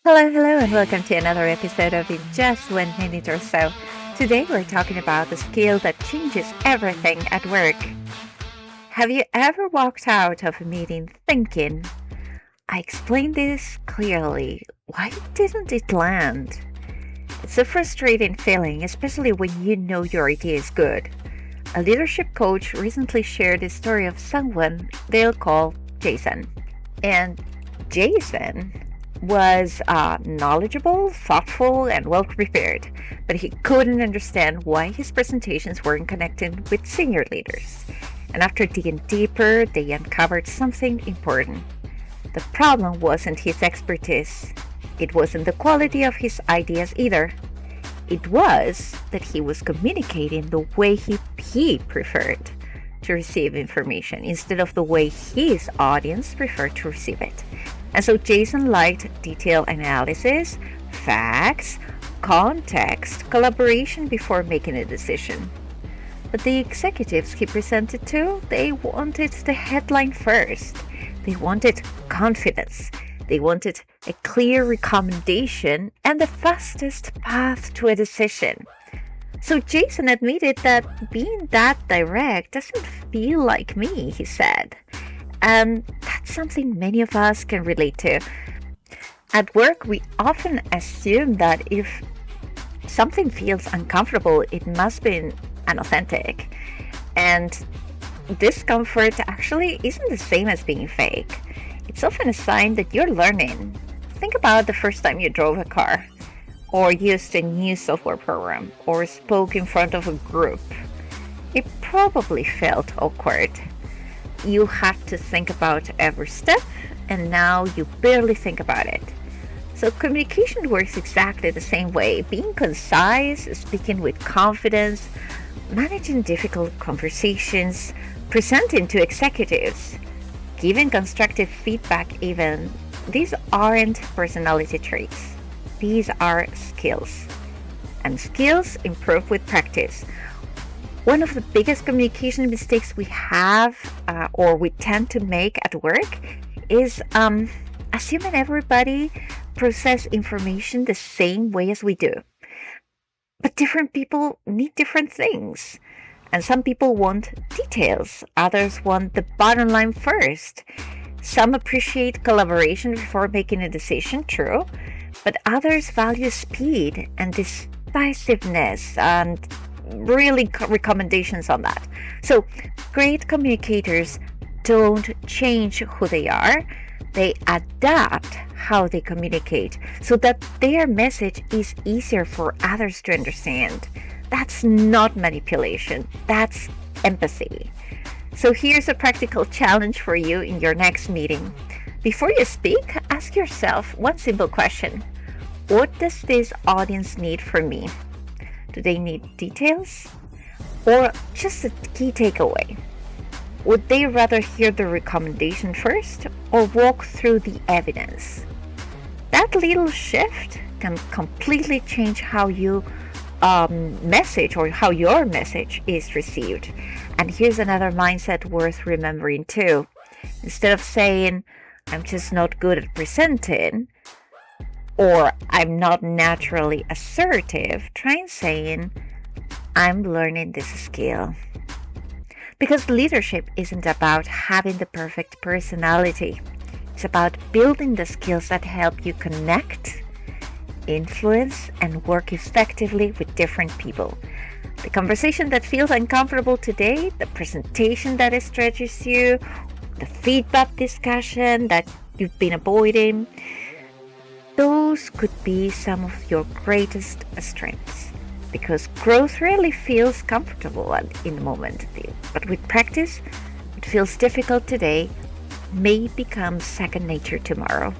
Hello, and welcome to another episode of In Just 1 Minute or So. Today we're talking about the skill that changes everything at work. Have you ever walked out of a meeting thinking, I explained this clearly, why didn't it land? It's a frustrating feeling, especially when you know your idea is good. A leadership coach recently shared the story of someone they'll call Jason. And Jason was knowledgeable, thoughtful, and well prepared, but he couldn't understand why his presentations weren't connecting with senior leaders. And after digging deeper, they uncovered something important. The problem wasn't his expertise, it wasn't the quality of his ideas either. It was that he was communicating the way he preferred to receive information instead of the way his audience preferred to receive it. And so Jason liked detailed analysis, facts, context, collaboration before making a decision. But the executives he presented to, they wanted the headline first. They wanted confidence. They wanted a clear recommendation and the fastest path to a decision. So Jason admitted that being that direct doesn't feel like me, he said. And that's something many of us can relate to. At work, we often assume that if something feels uncomfortable, it must be unauthentic. And discomfort actually isn't the same as being fake. It's often a sign that you're learning. Think about the first time you drove a car, or used a new software program, or spoke in front of a group. It probably felt awkward. You had to think about every step, and now you barely think about it. So communication works exactly the same way. Being concise, speaking with confidence, managing difficult conversations, presenting to executives, giving constructive feedback even, these aren't personality traits. These are skills. And skills improve with practice. One of the biggest communication mistakes we have or we tend to make at work is assuming everybody process information the same way as we do. But different people need different things. And some people want details, others want the bottom line first. Some appreciate collaboration before making a decision, true, but others value speed and decisiveness and really recommendations on that. So great communicators don't change who they are, they adapt how they communicate so that their message is easier for others to understand. That's not manipulation, that's empathy. So here's a practical challenge for you in your next meeting. Before you speak, ask yourself one simple question. What does this audience need from me? Do they need details? Or just a key takeaway? Would they rather hear the recommendation first or walk through the evidence? That little shift can completely change how you message or how your message is received. And here's another mindset worth remembering too. Instead of saying, I'm just not good at presenting, or I'm not naturally assertive, try saying, I'm learning this skill. Because leadership isn't about having the perfect personality. It's about building the skills that help you connect, influence, and work effectively with different people. The conversation that feels uncomfortable today, the presentation that stretches you, the feedback discussion that you've been avoiding, those could be some of your greatest strengths. Because growth rarely feels comfortable in the moment, but with practice, what feels difficult today may become second nature tomorrow.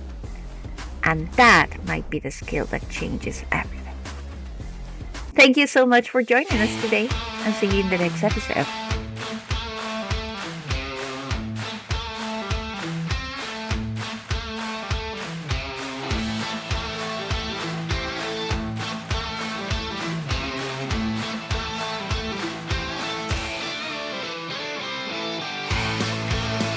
And that might be the skill that changes everything. Thank you so much for joining us today, and see you in the next episode.